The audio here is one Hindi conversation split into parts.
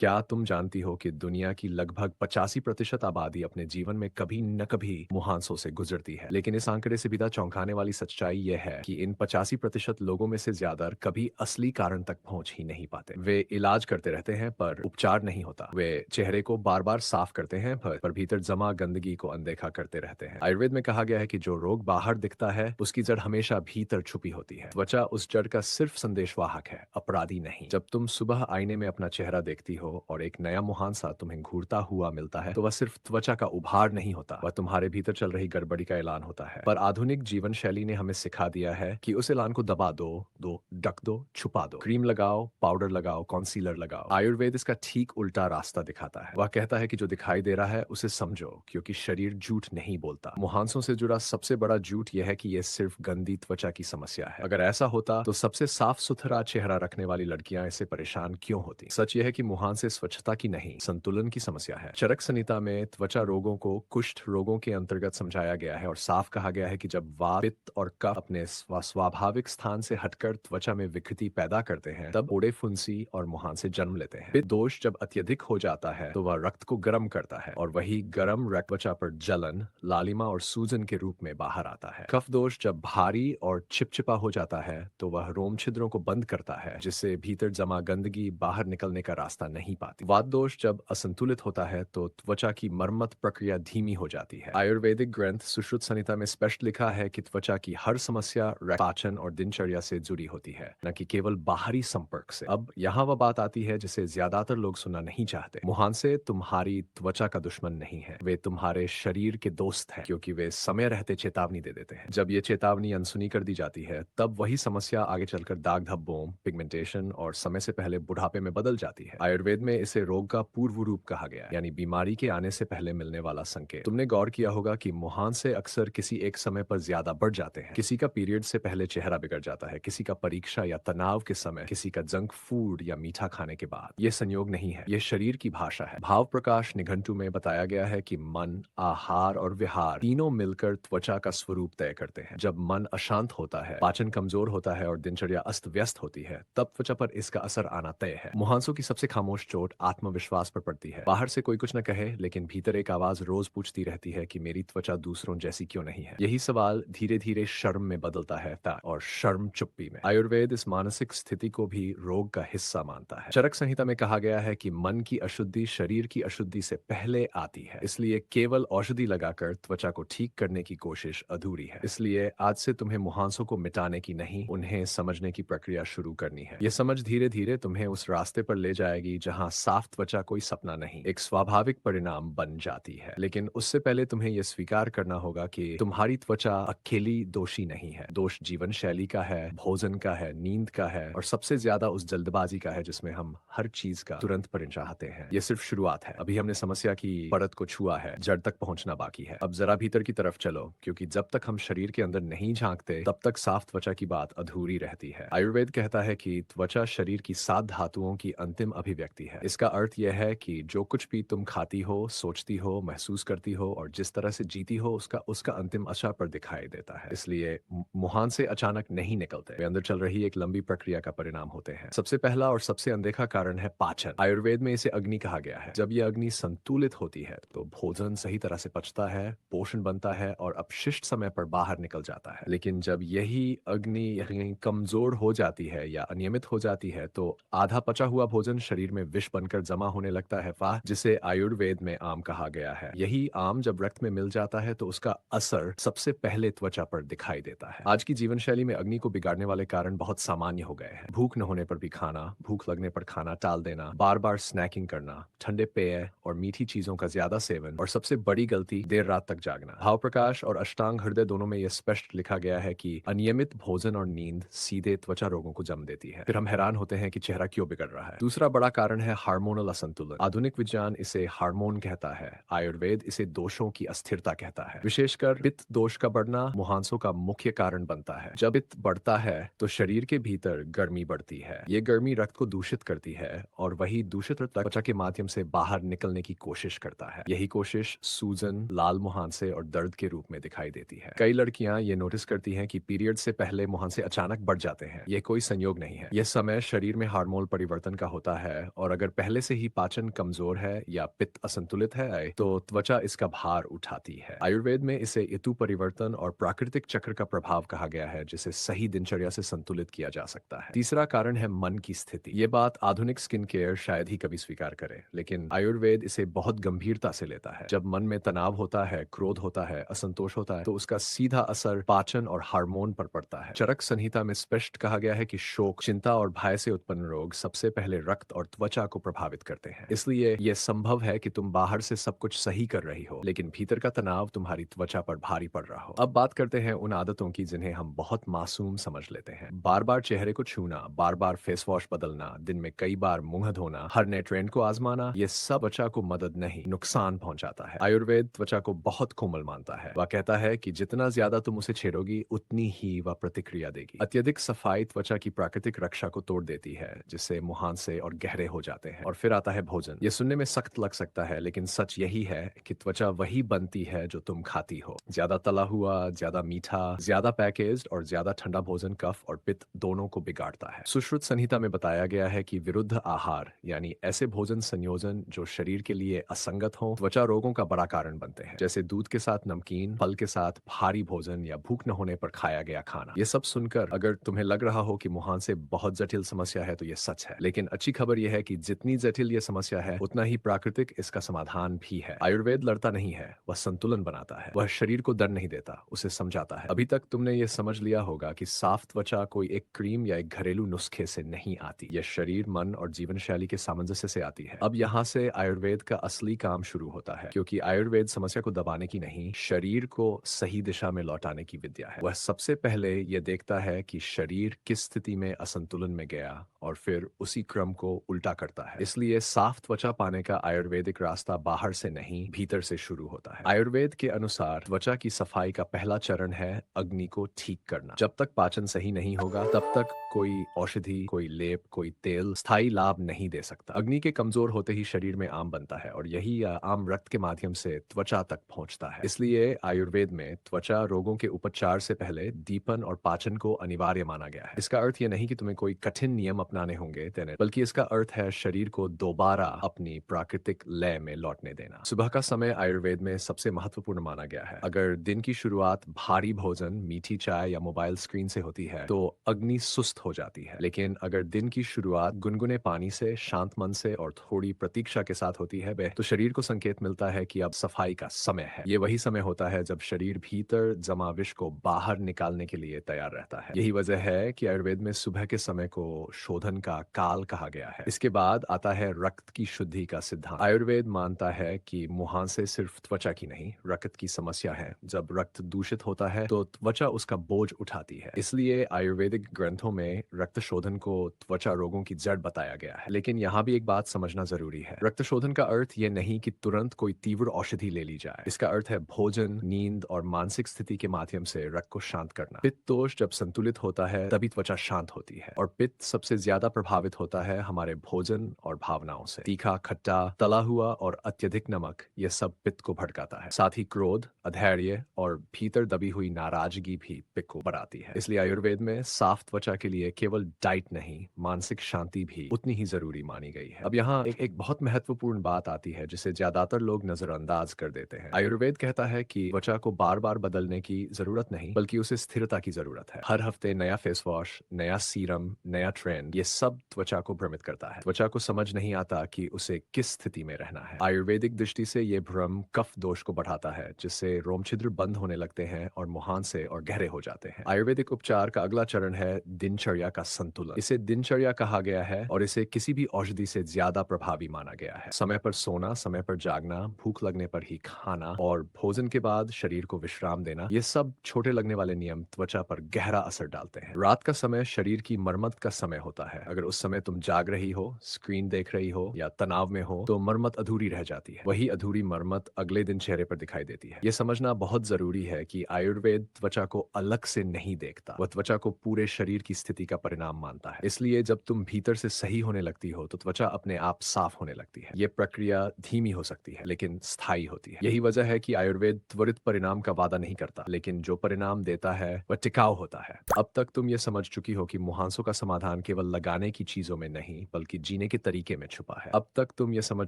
क्या तुम जानती हो कि दुनिया की लगभग 85% आबादी अपने जीवन में कभी न कभी मुहांसों से गुजरती है। लेकिन इस आंकड़े से भी चौंकाने वाली सच्चाई यह है कि इन 85% लोगों में से ज्यादातर कभी असली कारण तक पहुंच ही नहीं पाते। वे इलाज करते रहते हैं पर उपचार नहीं होता। वे चेहरे को बार बार साफ करते हैं पर भीतर जमा गंदगी को अनदेखा करते रहते हैं। आयुर्वेद में कहा गया है कि जो रोग बाहर दिखता है उसकी जड़ हमेशा भीतर छुपी होती है। त्वचा उस जड़ का सिर्फ संदेशवाहक है, अपराधी नहीं। जब तुम सुबह आईने में अपना चेहरा देखती हो और एक नया मुहांसा तुम्हें घूरता हुआ मिलता है तो वह सिर्फ त्वचा का उभार नहीं होता, वह तुम्हारे भीतर चल रही गड़बड़ी का ऐलान होता है। पर आधुनिक जीवन शैली ने हमें सिखा दिया है कि उस ऐलान को दबा दो, ढक दो, छुपा दो। क्रीम लगाओ, पाउडर लगाओ, कॉन्सीलर लगाओ। आयुर्वेद इसका ठीक उल्टा रास्ता दिखाता है। वह कहता है कि जो दिखाई दे रहा है उसे समझो, क्योंकि शरीर झूठ नहीं बोलता। मुहांसों से जुड़ा सबसे बड़ा झूठ यह है कि यह सिर्फ गंदी त्वचा की समस्या है। अगर ऐसा होता तो सबसे साफ सुथरा चेहरा रखने वाली लड़कियां इससे परेशान क्यों होती? सच यह है कि मुहांसे स्वच्छता की नहीं, संतुलन की समस्या है। चरक संहिता में त्वचा रोगों को कुष्ठ रोगों के अंतर्गत समझाया गया है और साफ कहा गया है कि जब वात, पित्त और कफ अपने स्वाभाविक स्थान से हटकर त्वचा में विकृति पैदा करते हैं तब फोड़े, फुंसी और मुहांसे जन्म लेते हैं। पित्त दोष जब अत्यधिक हो जाता है तो वह रक्त को गर्म करता है और वही गर्म रक्त त्वचा पर जलन, लालिमा और सूजन के रूप में बाहर आता है। कफ दोष जब भारी और चिपचिपा हो जाता है तो वह रोम छिद्रों को बंद करता है, जिससे भीतर जमा गंदगी बाहर निकलने का रास्ता नहीं पाती। वात दोष जब असंतुलित होता है तो त्वचा की मरम्मत प्रक्रिया धीमी हो जाती है। आयुर्वेदिक ग्रंथ सुश्रुत संहिता में स्पष्ट लिखा है कि त्वचा की हर समस्या पाचन और दिनचर्या से जुड़ी होती है, न कि केवल बाहरी संपर्क से। अब यहाँ वह बात आती है जिसे ज्यादातर लोग सुनना नहीं चाहते। मुहांसे तुम्हारी त्वचा का दुश्मन नहीं है, वे तुम्हारे शरीर के दोस्त हैं, क्योंकि वे समय रहते चेतावनी दे देते हैं। जब ये चेतावनी अनसुनी कर दी जाती है तब वही समस्या आगे चलकर दाग धब्बों, पिगमेंटेशन और समय से पहले बुढ़ापे में बदल जाती है। आयुर्वेद में इसे रोग का पूर्व रूप कहा गया है, यानी बीमारी के आने से पहले मिलने वाला संकेत। तुमने गौर किया होगा कि मुहांसे अक्सर किसी एक समय पर ज्यादा बढ़ जाते हैं। किसी का पीरियड से पहले चेहरा बिगड़ जाता है, किसी का परीक्षा या तनाव के समय, किसी का जंक फूड या मीठा खाने के बाद। ये संयोग नहीं है, ये शरीर की भाषा है। भाव प्रकाश निघंटु में बताया गया है कि मन, आहार और विहार तीनों मिलकर त्वचा का स्वरूप तय करते हैं। जब मन अशांत होता है, पाचन कमजोर होता है और दिनचर्या अस्त व्यस्त होती है तब त्वचा पर इसका असर आना तय है। मुहांसों की सबसे खामोश चोट आत्मविश्वास पर पड़ती है। बाहर से कोई कुछ न कहे लेकिन भीतर एक आवाज रोज पूछती रहती है कि मेरी त्वचा दूसरों जैसी क्यों नहीं है। यही सवाल धीरे धीरे शर्म में बदलता है और शर्म चुप्पी में। आयुर्वेद इस मानसिक स्थिति को भी रोग का हिस्सा मानता है। चरक संहिता में कहा गया है कि मन की अशुद्धि शरीर की अशुद्धि से पहले आती है, इसलिए केवल औषधि लगाकर त्वचा को ठीक करने की कोशिश अधूरी है। इसलिए आज से तुम्हें मुहांसों को मिटाने की नहीं, उन्हें समझने की प्रक्रिया शुरू करनी है। यह समझ धीरे धीरे तुम्हें उस रास्ते पर ले जाएगी जहां साफ त्वचा कोई सपना नहीं, एक स्वाभाविक परिणाम बन जाती है। लेकिन उससे पहले तुम्हें यह स्वीकार करना होगा कि तुम्हारी त्वचा अकेली दोषी नहीं है। दोष जीवन शैली का है, भोजन का है, नींद का है और सबसे ज्यादा उस जल्दबाजी का है जिसमें हम हर चीज का तुरंत परिणाम चाहते हैं। यह सिर्फ शुरुआत है। अभी हमने समस्या की परत को छुआ है, जड़ तक पहुंचना बाकी है। अब जरा भीतर की तरफ चलो, क्योंकि जब तक हम शरीर के अंदर नहीं झांकते तब तक साफ त्वचा की बात अधूरी रहती है। आयुर्वेद कहता है कि त्वचा शरीर की 7 धातुओं की अंतिम अभिव्यक्ति है। इसका अर्थ यह है कि जो कुछ भी तुम खाती हो, सोचती हो, महसूस करती हो और जिस तरह से जीती हो उसका उसका अंतिम असर पर दिखाई देता है। इसलिए मुहांसे अचानक नहीं निकलते, वे अंदर चल रही एक लंबी प्रक्रिया का परिणाम होते हैं। सबसे पहला और सबसे अनदेखा कारण है पाचन। आयुर्वेद में इसे अग्नि कहा गया है। जब यह अग्नि संतुलित होती है तो भोजन सही तरह से पचता है, पोषण बनता है और अपशिष्ट समय पर बाहर निकल जाता है। लेकिन जब यही अग्नि कमजोर हो जाती है या अनियमित हो जाती है तो आधा पचा हुआ भोजन शरीर में विष बनकर जमा होने लगता है, वाह, जिसे आयुर्वेद में आम कहा गया है। यही आम जब रक्त में मिल जाता है तो उसका असर सबसे पहले त्वचा पर दिखाई देता है। आज की जीवन शैली में अग्नि को बिगाड़ने वाले कारण बहुत सामान्य हो गए हैं। भूख न होने पर भी खाना, भूख लगने पर खाना टाल देना, बार बार स्नैकिंग करना, ठंडे पेय और मीठी चीजों का ज्यादा सेवन और सबसे बड़ी गलती देर रात तक जागना। भाव प्रकाश और अष्टांग हृदय दोनों में यह स्पष्ट लिखा गया है कि अनियमित भोजन और नींद सीधे त्वचा रोगों को जन्म देती है। फिर हम हैरान होते हैं कि चेहरा क्यों बिगड़ रहा है। दूसरा बड़ा कारण है हार्मोनल असंतुलन। आधुनिक विज्ञान इसे हार्मोन कहता है, आयुर्वेद इसे दोषों की अस्थिरता कहता है। विशेषकर पित्त दोष का बढ़ना मुहांसों का मुख्य कारण बनता है। जब पित्त बढ़ता है तो शरीर के भीतर गर्मी बढ़ती है। ये गर्मी रक्त को दूषित करती है और वही दूषित रक्त त्वचा के माध्यम से बाहर निकलने की कोशिश करता है। यही कोशिश सूजन, लाल मुहांसे और दर्द के रूप में दिखाई देती है। कई लड़कियां ये नोटिस करती हैं कि पीरियड से पहले मुहांसे अचानक बढ़ जाते हैं। ये कोई संयोग नहीं है, यह समय शरीर में हार्मोन परिवर्तन का होता है और और अगर पहले से ही पाचन कमजोर है या पित्त असंतुलित है तो त्वचा इसका भार उठाती है। आयुर्वेद में इसे ऋतु परिवर्तन और प्राकृतिक चक्र का प्रभाव कहा गया है, जिसे सही दिनचर्या से संतुलित किया जा सकता है। तीसरा कारण है मन की स्थिति। ये बात आधुनिक स्किन केयर शायद ही कभी स्वीकार करे, लेकिन आयुर्वेद इसे बहुत गंभीरता से लेता है। जब मन में तनाव होता है, क्रोध होता है, असंतोष होता है, तो उसका सीधा असर पाचन और हार्मोन पर पड़ता है। चरक संहिता में स्पष्ट कहा गया है कि शोक, चिंता और भय से उत्पन्न रोग सबसे पहले रक्त और त्वचा को प्रभावित करते हैं। इसलिए यह संभव है कि तुम बाहर से सब कुछ सही कर रही हो, लेकिन भीतर का तनाव तुम्हारी त्वचा पर भारी पड़ रहा हो। अब बात करते हैं उन आदतों की जिन्हें हम बहुत मासूम समझ लेते हैं। बार बार चेहरे को छूना, बार बार फेस वॉश बदलना, दिन में कई बार मुंह धोना, हर नए ट्रेंड को आजमाना, ये सब त्वचा को मदद नहीं, नुकसान पहुंचाता है। आयुर्वेद त्वचा को बहुत कोमल मानता है। वह कहता है कि जितना ज्यादा तुम उसे छेड़ोगी, उतनी ही वह प्रतिक्रिया देगी। अत्यधिक सफाई त्वचा की प्राकृतिक रक्षा को तोड़ देती है, जिससे मुहांसे और गहरे हो जाते हैं। और फिर आता है भोजन। ये सुनने में सख्त लग सकता है, लेकिन सच यही है कि त्वचा वही बनती है जो तुम खाती हो। ज्यादा तला हुआ, ज्यादा मीठा, ज्यादा पैकेज्ड और ज्यादा ठंडा भोजन कफ और पित्त दोनों को बिगाड़ता है। सुश्रुत संहिता में बताया गया है कि विरुद्ध आहार यानी ऐसे भोजन संयोजन जो शरीर के लिए असंगत हो, त्वचा रोगों का बड़ा कारण बनते हैं। जैसे दूध के साथ नमकीन, फल के साथ भारी भोजन या भूख न होने पर खाया गया खाना। ये सब सुनकर अगर तुम्हें लग रहा हो कि मुहांसे बहुत जटिल समस्या है, तो ये सच है। लेकिन अच्छी खबर यह है कि जितनी जटिल ये समस्या है, उतना ही प्राकृतिक इसका समाधान भी है। आयुर्वेद लड़ता नहीं है, वह संतुलन बनाता है। वह शरीर को दर्द नहीं देता, उसे समझाता है। अभी तक तुमने ये समझ लिया होगा कि साफ त्वचा कोई एक क्रीम या एक घरेलू नुस्खे से नहीं आती। यह शरीर, मन और जीवन शैली के सामंजस्य से आती है। अब यहाँ से आयुर्वेद का असली काम शुरू होता है, क्योंकि आयुर्वेद समस्या को दबाने की नहीं, शरीर को सही दिशा में लौटाने की विद्या है। वह सबसे पहले यह देखता है कि शरीर किस स्थिति में असंतुलन में गया और फिर उसी क्रम को उल्टा करता है। इसलिए साफ त्वचा पाने का आयुर्वेदिक रास्ता बाहर से नहीं, भीतर से शुरू होता है। आयुर्वेद के अनुसार त्वचा की सफाई का पहला चरण है अग्नि को ठीक करना। जब तक पाचन सही नहीं होगा, तब तक कोई औषधि, कोई लेप, कोई तेल स्थायी लाभ नहीं दे सकता। अग्नि के कमजोर होते ही शरीर में आम बनता है और यही आम रक्त के माध्यम से त्वचा तक पहुंचता है। इसलिए आयुर्वेद में त्वचा रोगों के उपचार से पहले दीपन और पाचन को अनिवार्य माना गया है। इसका अर्थ यह नहीं कि तुम्हें कोई कठिन नियम अपनाने होंगे, बल्कि इसका अर्थ है शरीर को दोबारा अपनी प्राकृतिक लय में लौटने देना। सुबह का समय आयुर्वेद में सबसे महत्वपूर्ण माना गया है। अगर दिन की शुरुआत भारी भोजन, मीठी चाय या मोबाइल स्क्रीन से होती है, तो अग्नि सुस्त हो जाती है। लेकिन अगर दिन की शुरुआत गुनगुने पानी से, शांत मन से और थोड़ी प्रतीक्षा के साथ होती है, तो शरीर को संकेत मिलता है कि अब सफाई का समय है। ये वही समय होता है जब शरीर भीतर जमा विष को बाहर निकालने के लिए तैयार रहता है। यही वजह है कि आयुर्वेद में सुबह के समय को शोधन का काल कहा गया है। इसके बाद आता है रक्त की शुद्धि का सिद्धांत। आयुर्वेद मानता है कि मुहांसे सिर्फ त्वचा की नहीं, रक्त की समस्या है। जब रक्त दूषित होता है तो त्वचा उसका बोझ उठाती है। इसलिए आयुर्वेदिक ग्रंथों में रक्त शोधन को त्वचा रोगों की जड़ बताया गया है। लेकिन यहाँ भी एक बात समझना जरूरी है। रक्त शोधन का अर्थ ये नहीं कि तुरंत कोई तीव्र औषधि ले ली जाए। इसका अर्थ है भोजन, नींद और मानसिक स्थिति के माध्यम से रक्त को शांत करना। पित्त दोष जब संतुलित होता है, तभी त्वचा शांत होती है। और पित्त सबसे ज्यादा प्रभावित होता है हमारे भोजन और भावनाओं से। तीखा, खट्टा, तला हुआ और अत्यधिक नमक, ये सब पित्त को भड़काता है। साथ ही क्रोध, अधैर्य और भीतर दबी हुई नाराजगी भी पित्त को बढ़ाती है। इसलिए आयुर्वेद में साफ त्वचा के लिए केवल डाइट नहीं, मानसिक शांति भी उतनी ही जरूरी मानी गई है। अब यहाँ एक बहुत महत्वपूर्ण बात आती है, जिसे ज्यादातर लोग नजरअंदाज कर देते हैं। आयुर्वेद कहता है कि त्वचा को बार बार बदलने की जरूरत नहीं, बल्कि उसे स्थिरता की जरूरत है। हर हफ्ते नया फेस वॉश, नया सीरम, नया ट्रेंड, ये सब त्वचा को भ्रमित करता है। त्वचा को समझ नहीं आता कि उसे किस स्थिति में रहना है। आयुर्वेदिक दृष्टि से ये भ्रम कफ दोष को बढ़ाता है, जिससे रोम छिद्र बंद होने लगते हैं और मुहांसे और गहरे हो जाते हैं। आयुर्वेदिक उपचार का अगला चरण है दिनचर्या का संतुलन। इसे दिनचर्या कहा गया है और इसे किसी भी औषधि से ज्यादा प्रभावी माना गया है। समय पर सोना, समय पर जागना, भूख लगने पर ही खाना और भोजन के बाद शरीर को विश्राम देना, ये सब छोटे लगने वाले नियम त्वचा पर गहरा असर डालते हैं। रात का समय शरीर की मरम्मत का समय होता है। अगर उस समय तुम जाग रही हो, स्क्रीन देख रही हो या तनाव में हो, तो मरम्मत अधूरी रह जाती है। वही अधूरी मरम्मत अगले दिन चेहरे पर दिखाई देती है। यह समझना बहुत जरूरी है कि आयुर्वेद त्वचा को अलग से नहीं देखता, वह त्वचा को पूरे शरीर की स्थिति का परिणाम मानता है। इसलिए जब तुम भीतर से सही होने लगती हो, तो त्वचा अपने आप साफ होने लगती है। ये प्रक्रिया धीमी हो सकती है, लेकिन स्थायी होती है। यही वजह है कि आयुर्वेद त्वरित परिणाम का वादा नहीं करता, लेकिन जो परिणाम देता है वह टिकाऊ होता है। अब तक तुम ये समझ चुकी हो कि मुहांसों का समाधान केवल लगाने की चीजों में नहीं, बल्कि जीने जीने के तरीके में छुपा है। अब तक तुम ये समझ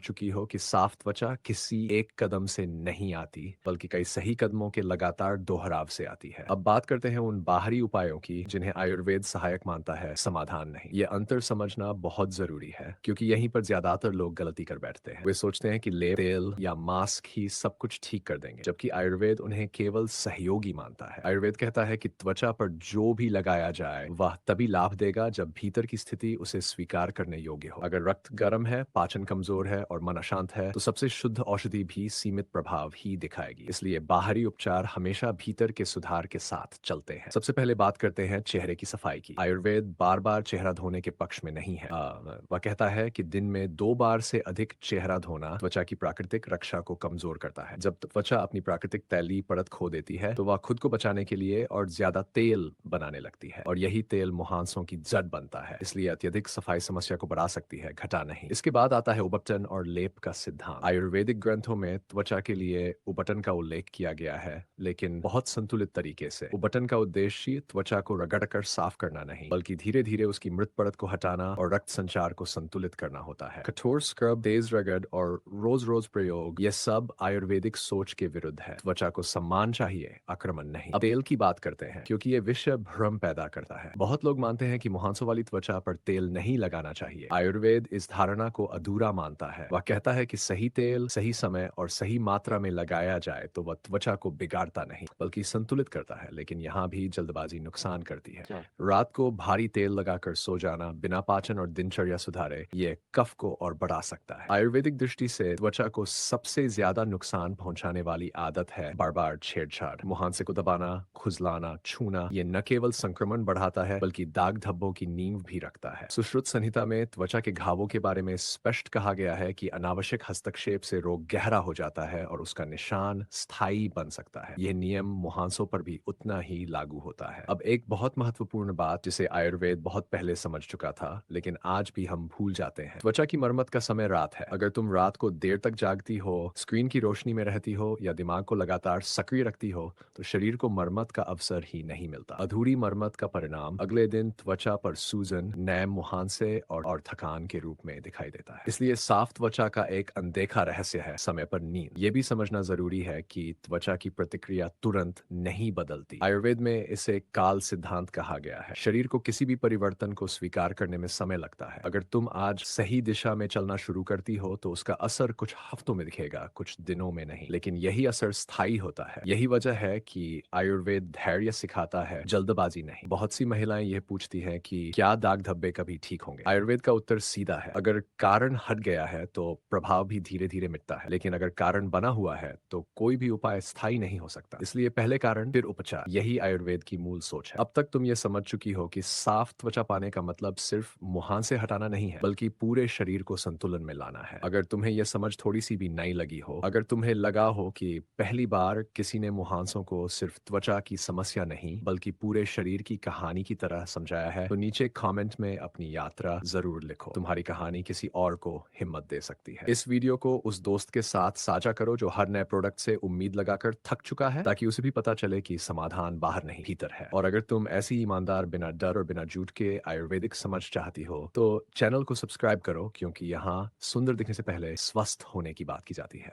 चुकी हो कि साफ त्वचा किसी एक कदम से नहीं आती, बल्कि कई सही कदमों के लगातार दोहराव से आती है। अब बात करते हैं उन बाहरी उपायों की जिन्हें आयुर्वेद सहायक मानता है, समाधान नहीं। ये अंतर समझना बहुत जरूरी है, क्योंकि यहीं पर ज्यादातर लोग गलती कर बैठते हैं। वे सोचते हैं कि लेप, तेल या मास्क ही सब कुछ ठीक कर देंगे, जबकि आयुर्वेद उन्हें केवल सहयोगी मानता है। आयुर्वेद कहता है कि त्वचा पर जो भी लगाया जाए वह तभी लाभ देगा जब भीतर की स्थिति उसे स्वीकार करने योग्य हो। अगर रक्त गर्म है, पाचन कमजोर है और मन अशांत है, तो सबसे शुद्ध औषधि भी सीमित प्रभाव ही दिखाएगी। इसलिए बाहरी उपचार हमेशा भीतर के सुधार के साथ चलते हैं। सबसे पहले बात करते हैं चेहरे की सफाई की। आयुर्वेद बार बार चेहरा धोने के पक्ष में नहीं है। वह कहता है कि दिन में 2 बार से अधिक चेहरा धोना त्वचा की प्राकृतिक रक्षा को कमजोर करता है। जब त्वचा अपनी प्राकृतिक तैलीय परत खो देती है, तो वह खुद को बचाने के लिए और ज्यादा तेल बनाने लगती है, और यही तेल मुहांसों की जड़ बनता है। इसलिए अत्यधिक सफाई समस्या को बढ़ा सकती है, घटा नहीं। इसके बाद आता है उबटन और लेप का सिद्धांत। आयुर्वेदिक ग्रंथों में त्वचा के लिए उबटन का उल्लेख किया गया है, लेकिन बहुत संतुलित तरीके से। उबटन का उद्देश्य त्वचा को रगड़कर साफ करना नहीं, बल्कि धीरे धीरे उसकी मृत परत को हटाना और रक्त संचार को संतुलित करना होता है। कठोर स्क्रब, तेज रगड़ और रोज रोज प्रयोग, ये सब आयुर्वेदिक सोच के विरुद्ध है। त्वचा को सम्मान चाहिए, आक्रमण नहीं। अब तेल की बात करते हैं, क्योंकि ये विषय भ्रम पैदा करता है। बहुत लोग मानते हैं कि मुहांसों वाली त्वचा पर तेल नहीं लगाना चाहिए। आयुर्वेद इस धारणा को अधूरा मानता है। वह कहता है कि सही तेल सही समय और सही मात्रा में लगाया जाए तो वह त्वचा को बिगाड़ता नहीं, बल्कि संतुलित करता है। लेकिन यहाँ भी जल्दबाजी नुकसान करती है। रात को भारी तेल लगाकर सो जाना बिना पाचन और दिनचर्या सुधारे, ये कफ को और बढ़ा सकता है। आयुर्वेदिक दृष्टि से त्वचा को सबसे ज्यादा नुकसान पहुंचाने वाली आदत है बार बार छेड़छाड़। मुहांसे को दबाना, खुजलाना, छूना, ये न केवल संक्रमण बढ़ाता है, बल्कि दाग धब्बों की नींव भी रखता है। सुश्रुत संहिता में त्वचा के घावों के बारे में स्पष्ट कहा गया है कि अनावश्यक हस्तक्षेप से रोग गहरा हो जाता है और उसका निशान स्थायी बन सकता है। यह नियम मुहांसों पर भी उतना ही लागू होता है। अब एक बहुत महत्वपूर्ण बात जिसे आयुर्वेद बहुत पहले समझ चुका था, लेकिन आज भी हम भूल जाते हैं। त्वचा की मरम्मत का समय रात है। अगर तुम रात को देर तक जागती हो, स्क्रीन की रोशनी में रहती हो या दिमाग को लगातार सक्रिय रखती हो, तो शरीर को मरम्मत का अवसर ही नहीं मिलता। अधूरी मरम्मत का परिणाम अगले दिन त्वचा पर सूजन, नए मुहांसे और थकान के रूप में दिखाई देता है। इसलिए साफ त्वचा का एक अनदेखा रहस्य है समय पर नींद। ये भी समझना जरूरी है कि त्वचा की प्रतिक्रिया तुरंत नहीं बदलती। आयुर्वेद में इसे काल सिद्धांत कहा गया है। शरीर को किसी भी परिवर्तन को स्वीकार करने में समय लगता है। अगर तुम आज सही दिशा में चलना शुरू करती हो, तो उसका असर कुछ हफ्तों में दिखेगा, कुछ दिनों में नहीं। लेकिन यही असर स्थायी होता है। यही वजह है कि आयुर्वेद धैर्य सिखाता है, जल्दबाजी नहीं। बहुत सी महिलाएं यह पूछती हैं कि क्या दाग धब्बे कभी ठीक होंगे। आयुर्वेद का उत्तर सीधा है, अगर कारण हट गया है तो प्रभाव भी धीरे धीरे मिटता है, लेकिन अगर कारण बना हुआ है तो कोई भी उपाय स्थायी नहीं हो सकता। इसलिए पहले कारण फिर उपचार, यही आयुर्वेद की मूल सोच है। अब तक तुम ये समझ चुकी हो कि साफ त्वचा पाने का मतलब सिर्फ मुहांसे हटाना नहीं है, बल्कि पूरे शरीर को संतुलन में लाना है। अगर तुम्हें यह समझ थोड़ी सी भी नई लगी हो, अगर तुम्हें लगा हो कि पहली बार किसी ने मुहांसों को सिर्फ त्वचा की समस्या नहीं बल्कि पूरे शरीर की कहानी की तरह समझाया है, तो नीचे कमेंट में अपनी यात्रा जरूर लिखो। तुम्हारी कहानी किसी और को हिम्मत दे सकती है। इस वीडियो को उस दोस्त के साथ साझा करो जो हर नए प्रोडक्ट से उम्मीद लगाकर थक चुका है, ताकि उसे भी पता चले कि समाधान बाहर नहीं भीतर है। और अगर तुम ऐसी ईमानदार, बिना डर और बिना झूठ के आयुर्वेदिक समझ चाहती हो, तो चैनल को सब्सक्राइब करो, क्योंकि यहाँ सुंदर दिखने से पहले स्वस्थ होने की बात की जाती है।